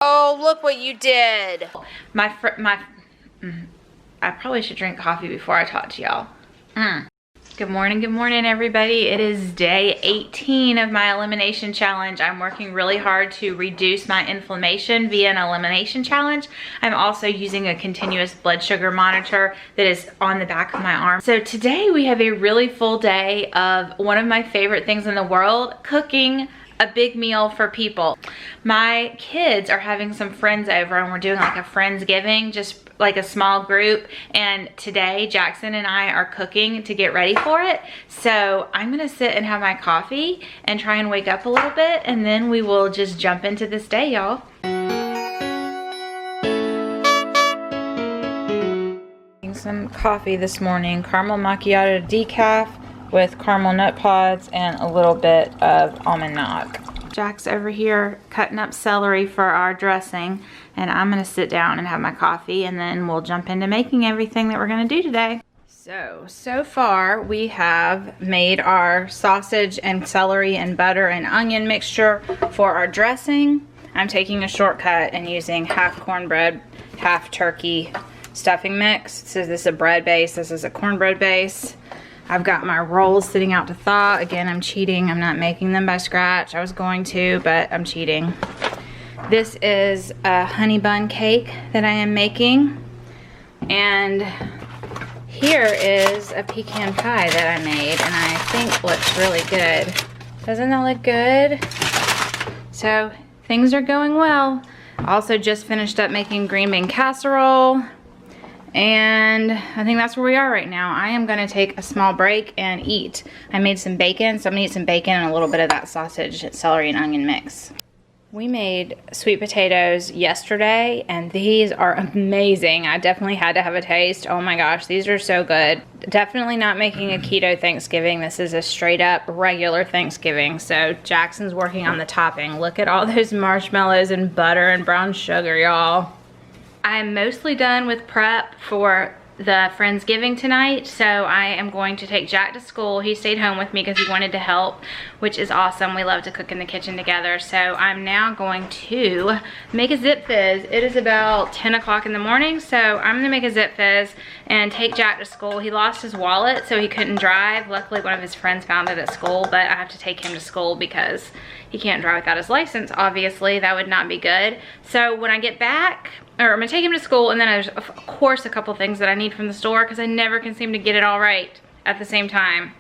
Oh, look what you did. I probably should drink coffee before I talk to y'all. Good morning, everybody. It is day 18 of my elimination challenge. I'm working really hard to reduce my inflammation via an elimination challenge. I'm also using a continuous blood sugar monitor that is on the back of my arm. So today we have a really full day of one of my favorite things in the world, cooking a big meal for people. My kids are having some friends over and we're doing like a Friendsgiving, just like a small group. And today Jackson and I are cooking to get ready for it. So I'm gonna sit and have my coffee and try and wake up a little bit, and then we will just jump into this day, y'all. Some coffee this morning, caramel macchiato decaf with caramel nut pods and a little bit of almond milk. Jack's over here cutting up celery for our dressing, and I'm gonna sit down and have my coffee, and then we'll jump into making everything that we're gonna do today. So far we have made our sausage and celery and butter and onion mixture for our dressing. I'm taking a shortcut and using half cornbread, half turkey stuffing mix. So this is a bread base, this is a cornbread base. I've got my rolls sitting out to thaw. Again, I'm cheating. I'm not making them by scratch. I was going to, but I'm cheating. This is a honey bun cake that I am making. And here is a pecan pie that I made, and I think looks really good. Doesn't that look good? So things are going well. Also just finished up making green bean casserole. And I think that's where we are right now. I am gonna take a small break and eat. I made some bacon, so I'm gonna eat some bacon and a little bit of that sausage, celery, and onion mix. We made sweet potatoes yesterday, and these are amazing. I definitely had to have a taste. Oh my gosh, these are so good. Definitely not making a keto Thanksgiving. This is a straight up regular Thanksgiving. So Jackson's working on the topping. Look at all those marshmallows and butter and brown sugar, y'all. I'm mostly done with prep for the Friendsgiving tonight, so I am going to take Jack to school. He stayed home with me because he wanted to help, which is awesome. We love to cook in the kitchen together. So I'm now going to make a zip fizz. It is about 10 o'clock in the morning, so I'm gonna make a zip fizz and take Jack to school. He lost his wallet, so he couldn't drive. Luckily, one of his friends found it at school, but I have to take him to school because he can't drive without his license. Obviously, that would not be good. So when I get back, or I'm gonna take him to school, and then there's of course a couple things that I need from the store because I never can seem to get it all right at the same time.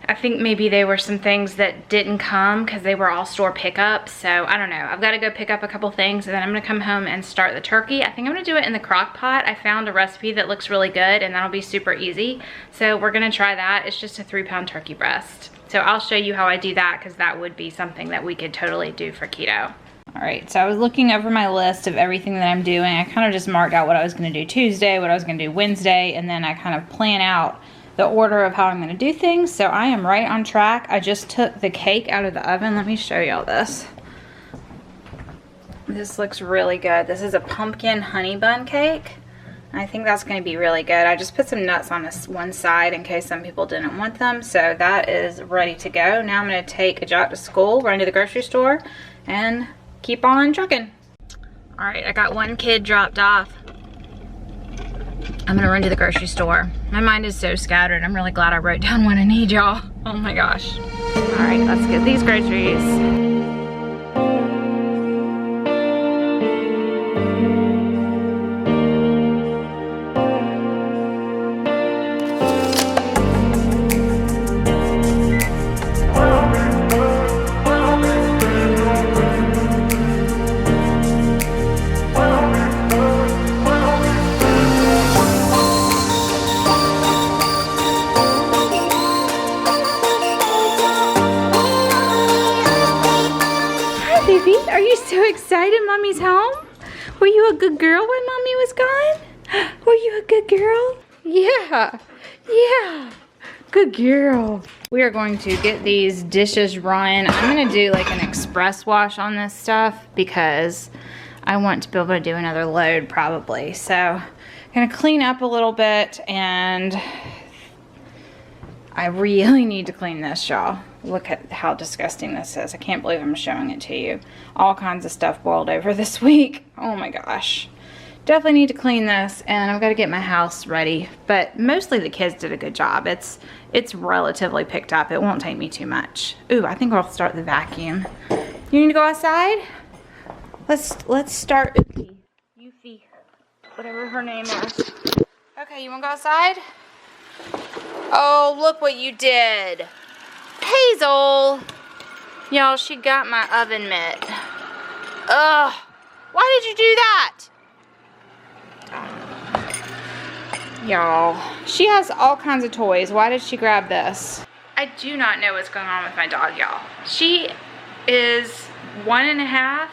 I think maybe they were some things that didn't come because they were all store pickup, so I don't know. I've got to go pick up a couple things, and then I'm gonna come home and start the turkey. I think I'm gonna do it in the crock pot. I found a recipe that looks really good, and that'll be super easy. So we're gonna try that. It's just a 3-pound turkey breast. So I'll show you how I do that because that would be something that we could totally do for keto. All right, so I was looking over my list of everything that I'm doing. I kind of just marked out what I was gonna do Tuesday, what I was gonna do Wednesday, and then I kind of plan out the order of how I'm gonna do things. So I am right on track. I just took the cake out of the oven. Let me show y'all this. This looks really good. This is a pumpkin honey bun cake. I think that's gonna be really good. I just put some nuts on this one side in case some people didn't want them. So that is ready to go. Now I'm gonna take Jack to school, run to the grocery store, and keep on trucking. All right, I got one kid dropped off. I'm gonna run to the grocery store. My mind is so scattered. I'm really glad I wrote down what I need, y'all. Oh my gosh. All right, let's get these groceries. Are you so excited Mommy's home? Were you a good girl when Mommy was gone? Were you a good girl? Yeah, yeah, good girl. We are going to get these dishes run. I'm gonna do like an express wash on this stuff because I want to be able to do another load probably. So I'm gonna clean up a little bit, and I really need to clean this, y'all. Look at how disgusting this is. I can't believe I'm showing it to you. All kinds of stuff boiled over this week. Oh my gosh. Definitely need to clean this, and I've got to get my house ready. But mostly the kids did a good job. It's relatively picked up. It won't take me too much. Ooh, I think I'll start the vacuum. You need to go outside? Let's start Yuffie, whatever her name is. Okay, you want to go outside? Oh, look what you did. Hazel. Y'all, she got my oven mitt. Ugh. Why did you do that? Y'all, she has all kinds of toys. Why did she grab this? I do not know what's going on with my dog, y'all. She is 1.5,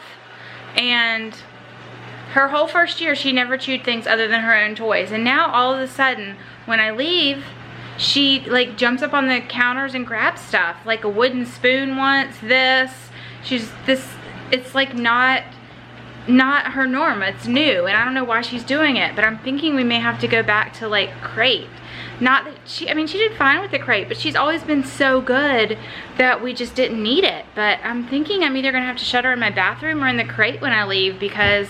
and her whole first year she never chewed things other than her own toys. And now all of a sudden, when I leave, she like jumps up on the counters and grabs stuff. Like a wooden spoon once, it's like not her norm. It's new, and I don't know why she's doing it, but I'm thinking we may have to go back to like crate. Not that she did fine with the crate, but she's always been so good that we just didn't need it. But I'm thinking I'm either gonna have to shut her in my bathroom or in the crate when I leave, because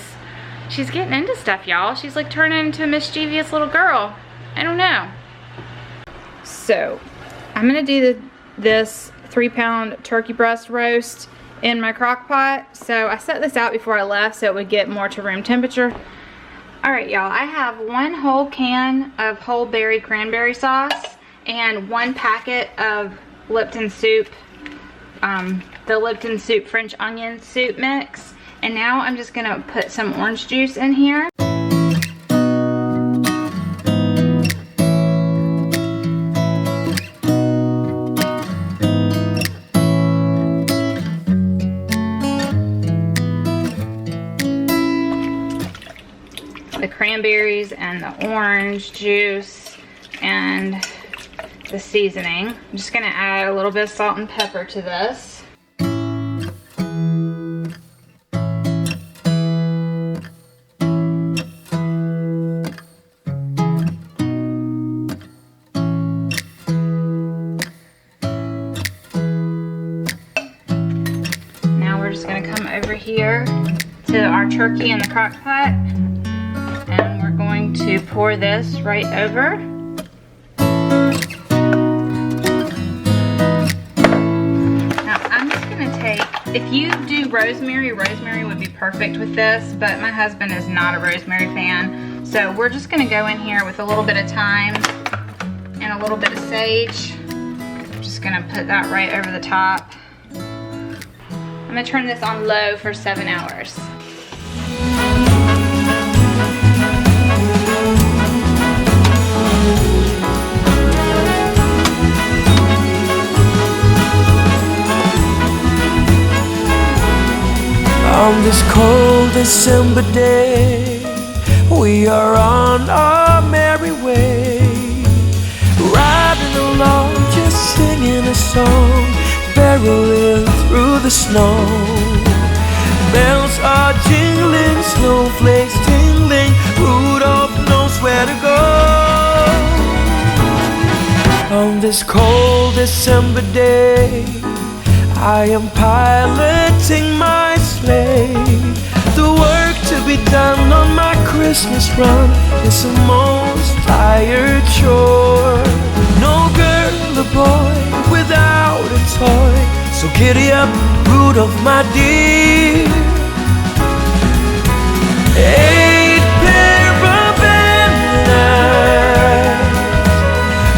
she's getting into stuff, y'all. She's like turning into a mischievous little girl. I don't know. So I'm gonna do this 3-pound turkey breast roast in my crock pot. So I set this out before I left so it would get more to room temperature. Alright, y'all, I have 1 whole can of whole berry cranberry sauce and 1 packet of Lipton soup, the Lipton soup French onion soup mix. And now I'm just gonna put some orange juice in here. The cranberries and the orange juice and the seasoning. I'm just gonna add a little bit of salt and pepper to this. Now we're just gonna come over here to our turkey in the crock pot. And we're going to pour this right over. Now I'm just going to take, if you do rosemary would be perfect with this, but my husband is not a rosemary fan. So we're just going to go in here with a little bit of thyme and a little bit of sage. I'm just going to put that right over the top. I'm going to turn this on low for 7 hours. On this cold December day, we are on our merry way, riding along, just singing a song, barreling through the snow. Bells are jingling, snowflakes tingling, Rudolph knows where to go. On this cold December day, I am piloting my sleigh. The work to be done on my Christmas run is a most tired chore. No girl or boy without a toy, so giddy up, Rudolph, my dear. 8 pair of antlers,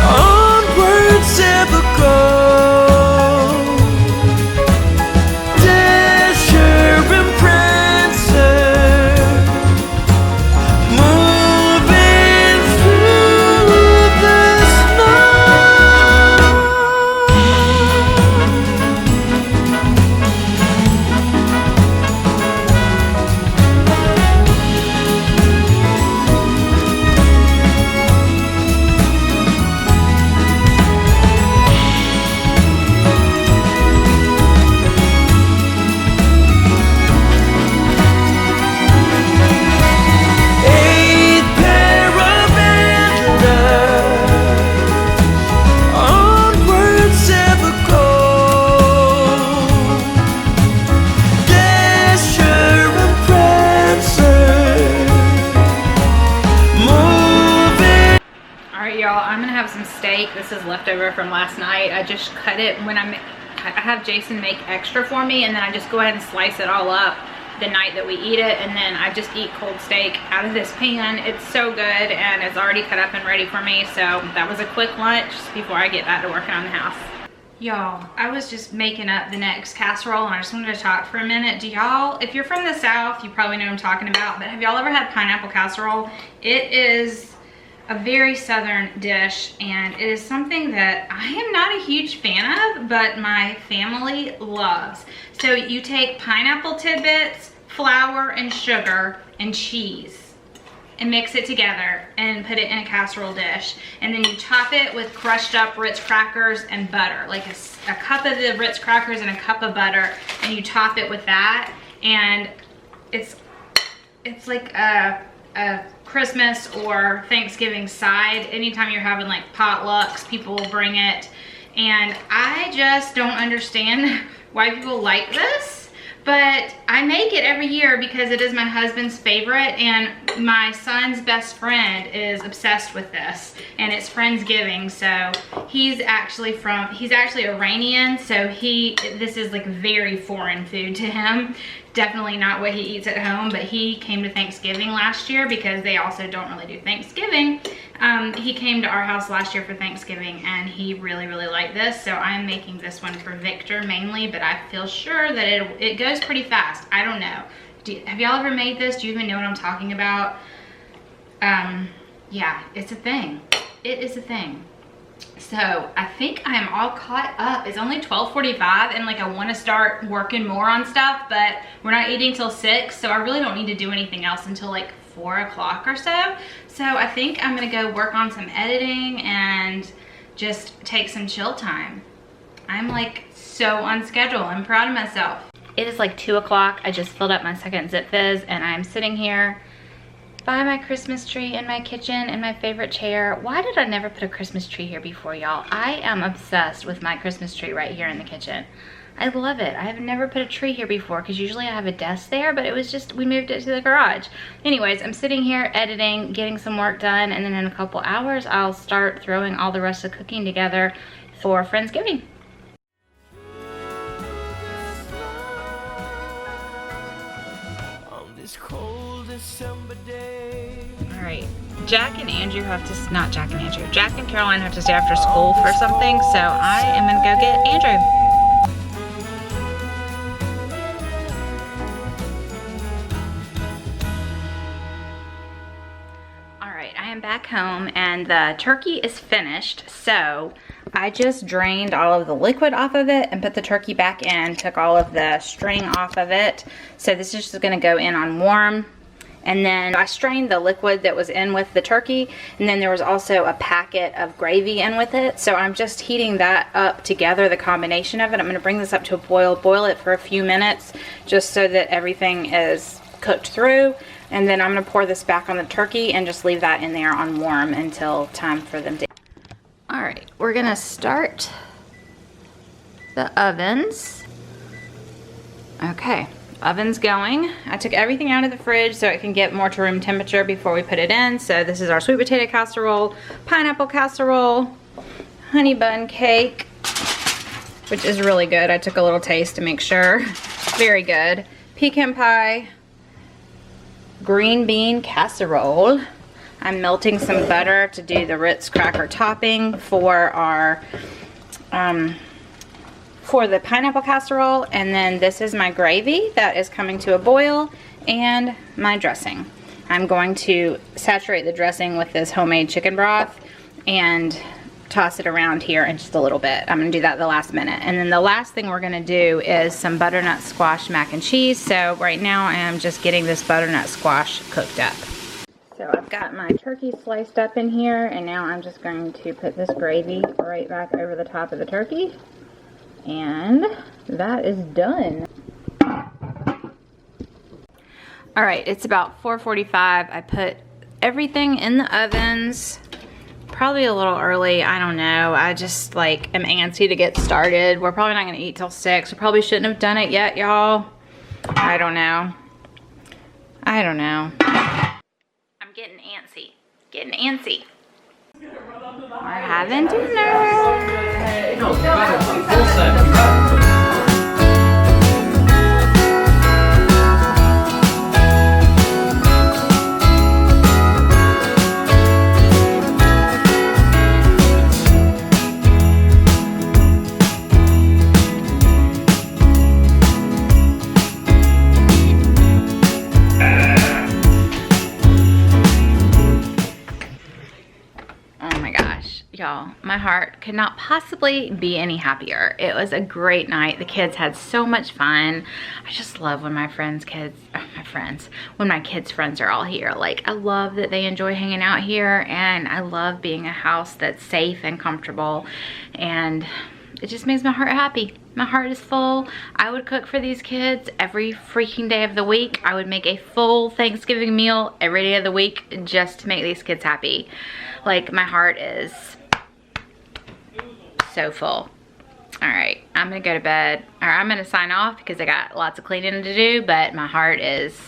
onwards ever go. steak. This is leftover from last night. I just cut it when I have Jason make extra for me, and then I just go ahead and slice it all up the night that we eat it, and then I just eat cold steak out of this pan. It's so good, and it's already cut up and ready for me. So that was a quick lunch before I get back to working on the house. Y'all, I was just making up the next casserole, and I just wanted to talk for a minute. Do y'all, if you're from the South, you probably know what I'm talking about, but have y'all ever had pineapple casserole? It is a very Southern dish, and it is something that I am not a huge fan of, but my family loves. So you take pineapple tidbits, flour, and sugar, and cheese, and mix it together and put it in a casserole dish, and then you top it with crushed up Ritz crackers and butter, like a cup of the Ritz crackers and a cup of butter, and you top it with that, and it's like a Christmas or Thanksgiving side. Anytime you're having like potlucks, people will bring it, and I just don't understand why people like this. But I make it every year because it is my husband's favorite, and my son's best friend is obsessed with this, and it's Friendsgiving. So he's actually Iranian, so this is like very foreign food to him. Definitely not what he eats at home, but he came to Thanksgiving last year because they also don't really do Thanksgiving. He came to our house last year for Thanksgiving, and he really, really liked this. So I'm making this one for Victor mainly, but I feel sure that it goes pretty fast. I don't know. Have y'all ever made this? Do you even know what I'm talking about? Yeah, it's a thing. It is a thing. So I think I am all caught up. It's only 12:45, and like I want to start working more on stuff, but we're not eating till 6, so I really don't need to do anything else until like 4 o'clock or so. So I think I'm gonna go work on some editing and just take some chill time. I'm like so on schedule. I'm proud of myself. It is like 2 o'clock. I just filled up my second Zip Fizz, and I'm sitting here by my Christmas tree in my kitchen in my favorite chair. Why did I never put a Christmas tree here before, y'all? I am obsessed with my Christmas tree right here in the kitchen. I love it. I have never put a tree here before because usually I have a desk there, but it was just, we moved it to the garage. Anyways, I'm sitting here editing, getting some work done, and then in a couple hours, I'll start throwing all the rest of the cooking together for Friendsgiving. On this cold December day. All right, Jack and Andrew have to, not Jack and Andrew, Jack and Caroline have to stay after school for something, so I am gonna go get Andrew. I am back home, and the turkey is finished. So I just drained all of the liquid off of it and put the turkey back in, took all of the string off of it. So this is just gonna go in on warm. And then I strained the liquid that was in with the turkey, and then there was also a packet of gravy in with it. So I'm just heating that up together, the combination of it. I'm gonna bring this up to a boil it for a few minutes just so that everything is cooked through. And then I'm gonna pour this back on the turkey and just leave that in there on warm until time for them to. All right, we're gonna start the ovens. Okay, oven's going. I took everything out of the fridge so it can get more to room temperature before we put it in. So this is our sweet potato casserole, pineapple casserole, honey bun cake, which is really good. I took a little taste to make sure. Very good. Pecan pie, green bean casserole. I'm melting some butter to do the Ritz cracker topping for our for the pineapple casserole, and then this is my gravy that is coming to a boil, and my dressing. I'm going to saturate the dressing with this homemade chicken broth and toss it around here in just a little bit. I'm gonna do that at the last minute. And then the last thing we're gonna do is some butternut squash mac and cheese. So right now I am just getting this butternut squash cooked up. So I've got my turkey sliced up in here, and now I'm just going to put this gravy right back over the top of the turkey. And that is done. All right, it's about 4:45. I put everything in the ovens. Probably a little early, I don't know. I just like am antsy to get started. We're probably not gonna eat till 6. We probably shouldn't have done it yet, y'all. I don't know. I'm getting antsy, We're having dinner. No, you got it. Full set. You got it. Y'all, my heart could not possibly be any happier. It was a great night. The kids had so much fun. I just love when my kids' friends are all here. Like, I love that they enjoy hanging out here, and I love being a house that's safe and comfortable, and it just makes my heart happy. My heart is full. I would cook for these kids every freaking day of the week. I would make a full Thanksgiving meal every day of the week just to make these kids happy. Like, my heart is so full. All right, I'm gonna go to bed, or I'm gonna sign off because I got lots of cleaning to do, but my heart is